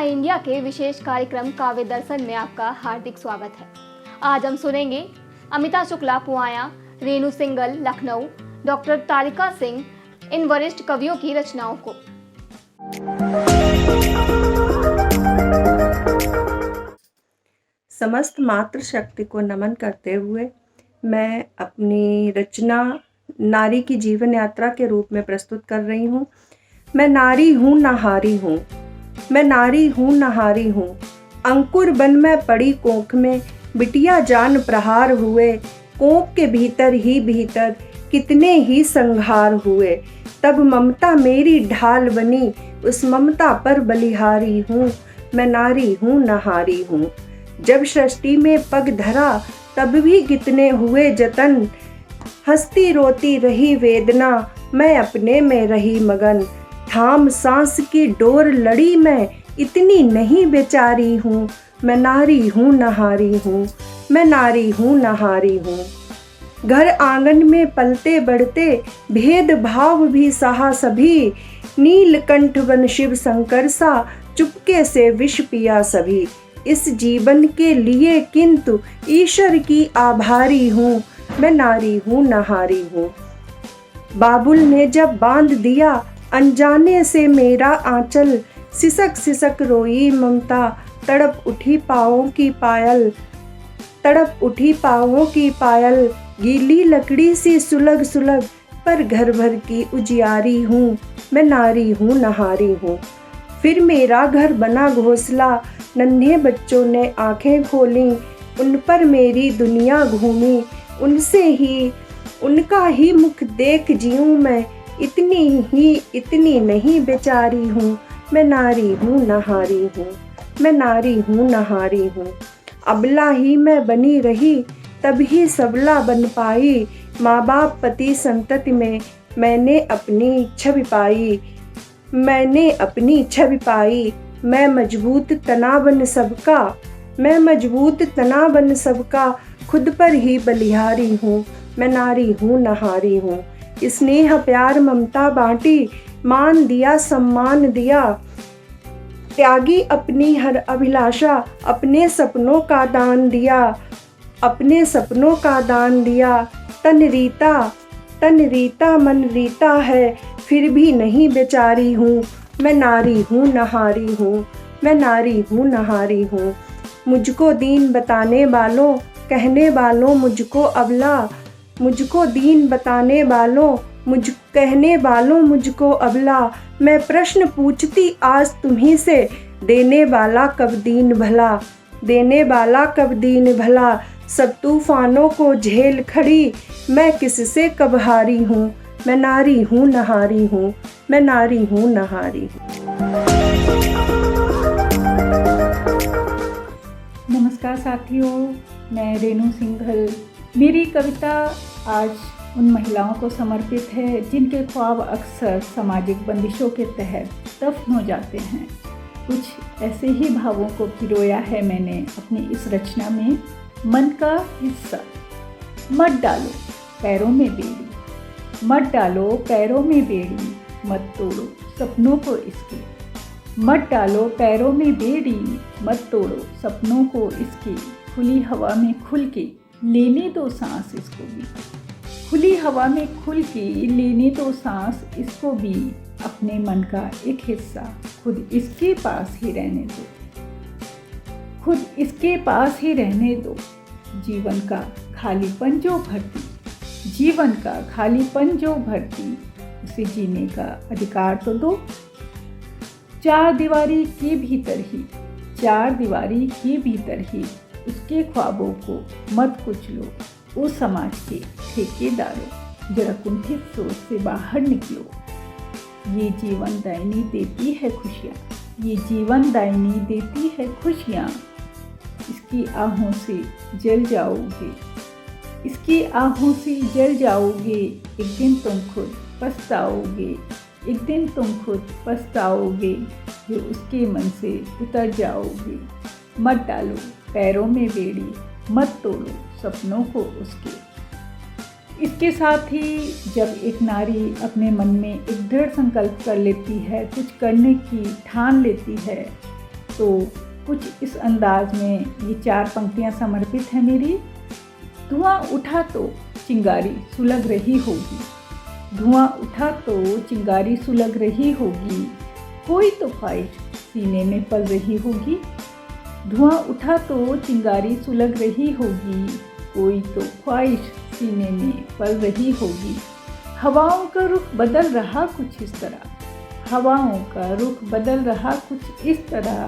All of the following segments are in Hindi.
इंडिया के विशेष कार्यक्रम काव्य दर्शन में आपका हार्दिक स्वागत है। आज हम सुनेंगे अमिता शुक्ला पुआया, रेणु सिंगल लखनऊ, डॉक्टर तारिका सिंह इन वरिष्ठ कवियों की रचनाओं को। समस्त मातृशक्ति को नमन करते हुए मैं अपनी रचना नारी की जीवन यात्रा के रूप में प्रस्तुत कर रही हूँ। मैं नारी हूँ नहारी हूँ, मैं नारी हूँ नहारी हूँ। अंकुर बन में पड़ी कोख में बिटिया जान प्रहार हुए। कोख के भीतर ही भीतर कितने ही संहार हुए। तब ममता मेरी ढाल बनी, उस ममता पर बलिहारी हूँ। मैं नारी हूँ नहारी हूँ। जब सृष्टि में पग धरा तब भी कितने हुए जतन। हंसती रोती रही वेदना, मैं अपने में रही मगन। थाम सांस की डोर लड़ी मैं, इतनी नहीं बेचारी हूँ। मैं नारी हूँ नहारी हूँ, मैं नारी हूँ नहारी हूँ। घर आंगन में पलते बढ़ते भेद भाव भी सहा सभी। नीलकंठ बन शिव शंकर सा चुपके से विष पिया सभी। इस जीवन के लिए किंतु ईश्वर की आभारी हूँ। मैं नारी हूँ नहारी हूँ। बाबुल ने जब बांध दिया अनजाने से मेरा आंचल, सिसक सिसक रोई ममता, तड़प उठी पाँवों की पायल, तड़प उठी पाँवों की पायल। गीली लकड़ी सी सुलग सुलग पर घर भर की उजियारी हूँ। मैं नारी हूँ नहारी हूँ। फिर मेरा घर बना घोंसला, नन्हे बच्चों ने आंखें खोली। उन पर मेरी दुनिया घूमी, उनसे ही उनका ही मुख देख जीऊँ मैं। इतनी नहीं बेचारी हूँ। मैं नारी हूँ नहारी हूँ, मैं नारी हूँ नहारी हूँ। अबला ही मैं बनी रही तब ही सबला बन पाई। माँ बाप पति संतति में मैंने अपनी छवि पाई, मैंने अपनी छवि पाई। मैं मजबूत तना बन सबका, मैं मजबूत तना बन सबका, खुद पर ही बलिहारी हूँ। मैं नारी हूँ नहारी हूँ। स्नेह प्यार ममता बांटी, मान दिया सम्मान दिया। त्यागी अपनी हर अभिलाषा, अपने सपनों का दान दिया, अपने सपनों का दान दिया। तन रीता मन रीता है, फिर भी नहीं बेचारी हूँ। मैं नारी हूँ नहारी हूँ, मैं नारी हूँ नहारी हूँ। मुझको दीन बताने वालों, कहने वालों मुझको अबला, मुझको दीन बताने वालों, कहने वालों मुझको अबला। मैं प्रश्न पूछती आज तुम्ही से, देने वाला कब दीन भला, देने वाला कब दीन भला। सब तूफानों को झेल खड़ी, मैं किससे कब हारी हूँ। मैं नारी हूँ नहारी हूँ, मैं नारी हूँ नहारी हूँ। नमस्कार साथियों, मैं रेणु सिंघल। मेरी कविता आज उन महिलाओं को समर्पित है जिनके ख्वाब अक्सर सामाजिक बंदिशों के तहत दफन हो जाते हैं। कुछ ऐसे ही भावों को पिरोया है मैंने अपनी इस रचना में। मन का हिस्सा। मत डालो पैरों में बेड़ी, मत डालो पैरों में बेड़ी, मत तोड़ो सपनों को इसके। मत डालो पैरों में बेड़ी, मत तोड़ो सपनों को इसके। खुली हवा में खुल के लेने दो सांस इसको भी, खुली हवा में खुल के लेने दो सांस इसको भी। अपने मन का एक हिस्सा खुद इसके पास ही रहने दो, खुद इसके पास ही रहने दो। जीवन का खालीपन जो भरती, जीवन का खालीपन जो भरती, उसे जीने का अधिकार तो दो। चार दीवारी के भीतर ही, चार दीवारी के भीतर ही उसके ख्वाबों को मत कुचलो। ओ समाज के ठेकेदारों, जरा कुंठित सोच से बाहर निकलो। ये जीवन दायनी देती है खुशियाँ, ये जीवन दायनी देती है खुशियाँ। इसकी आहों से जल जाओगे, इसकी आहों से जल जाओगे। एक दिन तुम खुद पछताओगे, एक दिन तुम खुद पछताओगे, जो उसके मन से उतर जाओगे। मत डालो पैरों में बेड़ी, मत तोड़ो सपनों को उसके। इसके साथ ही जब एक नारी अपने मन में एक दृढ़ संकल्प कर लेती है, कुछ करने की ठान लेती है, तो कुछ इस अंदाज में ये 4 पंक्तियाँ समर्पित हैं मेरी। धुआं उठा तो चिंगारी सुलग रही होगी, धुआं उठा तो चिंगारी सुलग रही होगी, कोई तो ख्वाहिश सीने में पल रही होगी। धुआं उठा तो चिंगारी सुलग रही होगी, कोई तो ख्वाहिश सीने में पल रही होगी। हवाओं का रुख बदल रहा कुछ इस तरह, हवाओं का रुख बदल रहा कुछ इस तरह,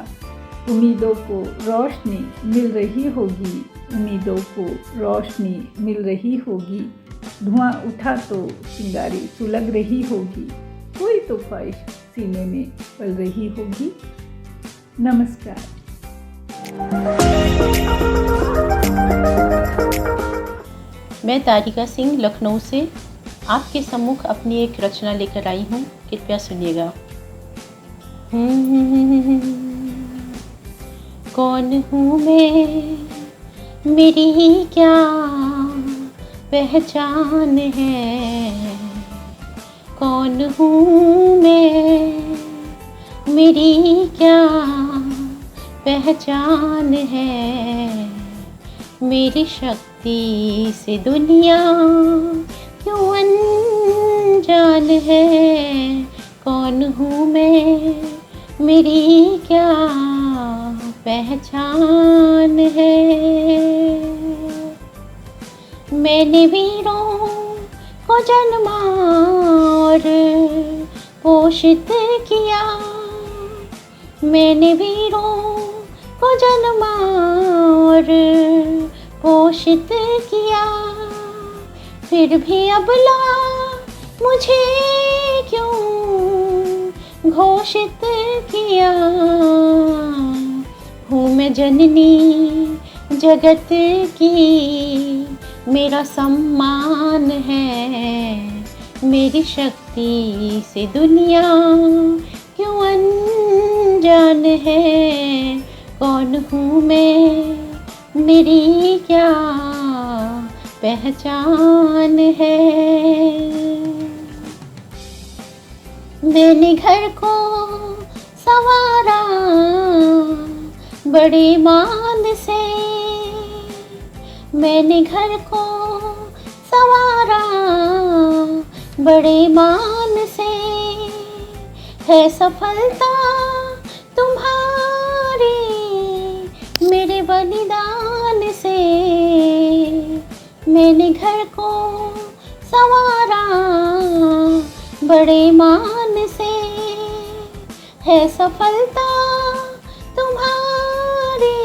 उम्मीदों को रोशनी मिल रही होगी, उम्मीदों को रोशनी मिल रही होगी। धुआं उठा तो चिंगारी सुलग रही होगी, कोई तो ख्वाहिश सीने में पल रही होगी। नमस्कार। मैं तारिका सिंह लखनऊ से आपके सम्मुख अपनी एक रचना लेकर आई हूँ, कृपया सुनिएगा। कौन हूँ मैं, मेरी ही क्या पहचान है, कौन हूँ मैं, मेरी ही क्या पहचान है, मेरी शक्ति से दुनिया क्यों अनजान है, कौन हूँ मैं, मेरी क्या पहचान है। मैंने वीरों को जन्मा और पोषित किया, मैंने वीरों को जन्मा और पोषित किया, फिर भी अबला मुझे क्यों घोषित किया। हूँ मैं जननी जगत की, मेरा सम्मान है, मेरी शक्ति से दुनिया क्यों अनजान है, कौन हूँ मैं, मेरी क्या पहचान है। मैंने घर को संवारा बड़े मान से, मैंने घर को संवारा बड़े मान से, है सफलता तुम्हारी मेरे बलिदान से। मैंने घर को संवारा बड़े मान से, है सफलता तुम्हारी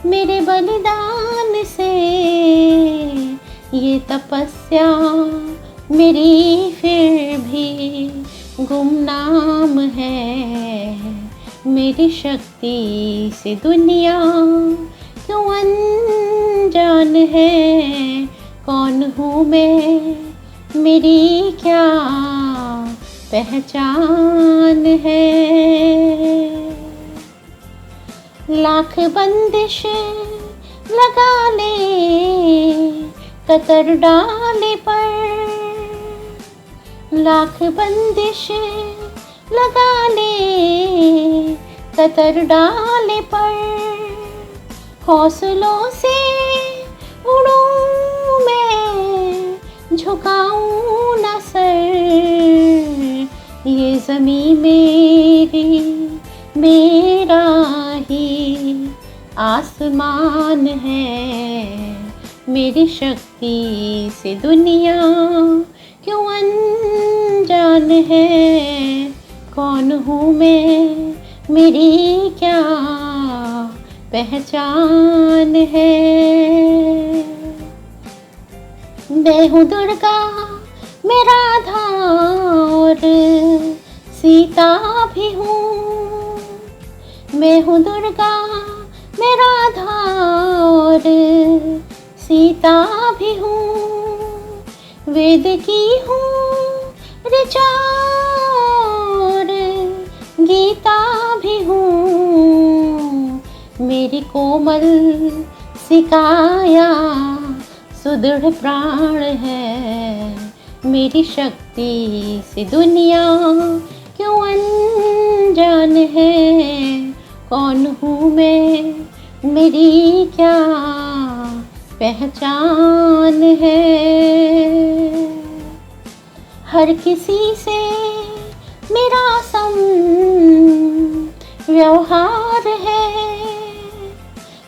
मेरे बलिदान से। ये तपस्या मेरी फिर भी गुमनाम है, मेरी शक्ति से दुनिया क्यों अनजान है, कौन हूँ मैं, मेरी क्या पहचान है। लाख बंदिश लगा ले कतर डाले पर, लाख बंदिश लगा ले कतर डाले पर, हौसलों से उड़ूं मैं, झुकाऊं न सर, ये ज़मीं मेरी मेरा ही आसमान है, मेरी शक्ति से दुनिया क्यों अनजान है, कौन हूँ मैं, मेरी क्या पहचान है। मैं हूँ दुर्गा, मैं राधा और सीता भी हूँ, मैं हूँ दुर्गा, मैं राधा और सीता भी हूँ, वेद की हूँ ऋचा और गीता भी हूँ, मेरी कोमल सिकाया सुदृढ़ प्राण है, मेरी शक्ति से दुनिया क्यों अनजान है, कौन हूँ मैं, मेरी क्या पहचान है। हर किसी से मेरा सम व्यवहार है,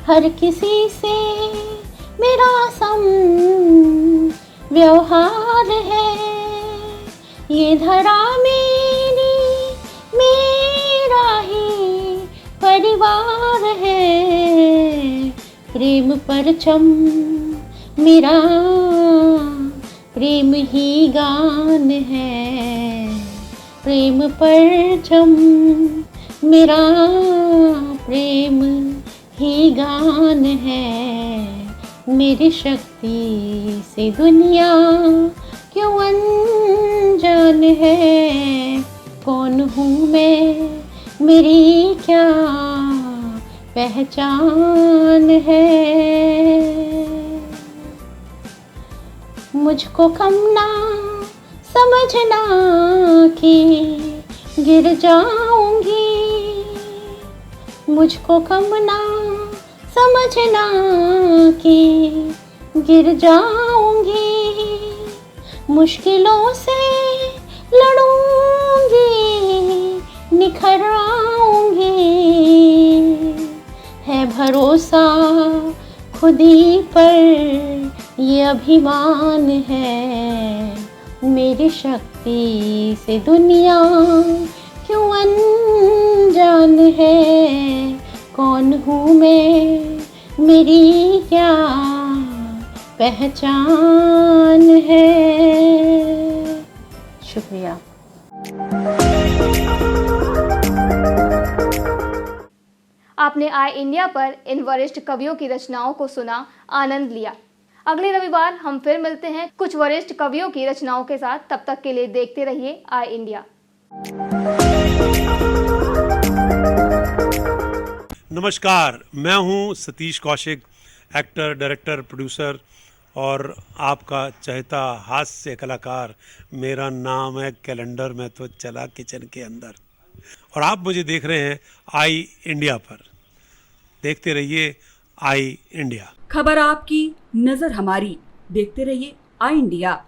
हर किसी से मेरा सम व्यवहार है। ये धरा मेरी मेरा ही परिवार है। प्रेम परचम मेरा, प्रेम ही गान है। प्रेम परचम मेरा, प्रेम ही गान है। मेरी शक्ति से दुनिया क्यों अनजान है। कौन हूँ मैं, मेरी क्या पहचान है। मुझको कम ना समझना कि गिर जाऊंगी, मुझको कम ना समझना कि गिर जाऊंगी। मुश्किलों से लड़ूंगी, निखर आऊंगी। है भरोसा खुद ही पर, ये अभिमान है। मेरी शक्ति से दुनिया क्यों अनजान है। कौन हूँ मैं, मेरी क्या पहचान है। शुक्रिया। आपने आई इंडिया पर इन वरिष्ठ कवियों की रचनाओं को सुना, आनंद लिया। अगले रविवार हम फिर मिलते हैं कुछ वरिष्ठ कवियों की रचनाओं के साथ। तब तक के लिए देखते रहिए आई इंडिया। नमस्कार, मैं हूं Satish Kaushik, actor, director, producer और आपका चहेता हास्य कलाकार। मेरा नाम है कैलेंडर, मैं तो चला किचन के अंदर। और आप मुझे देख रहे हैं आई इंडिया पर। देखते रहिए आई इंडिया। खबर आपकी, नजर हमारी। देखते रहिए आई इंडिया।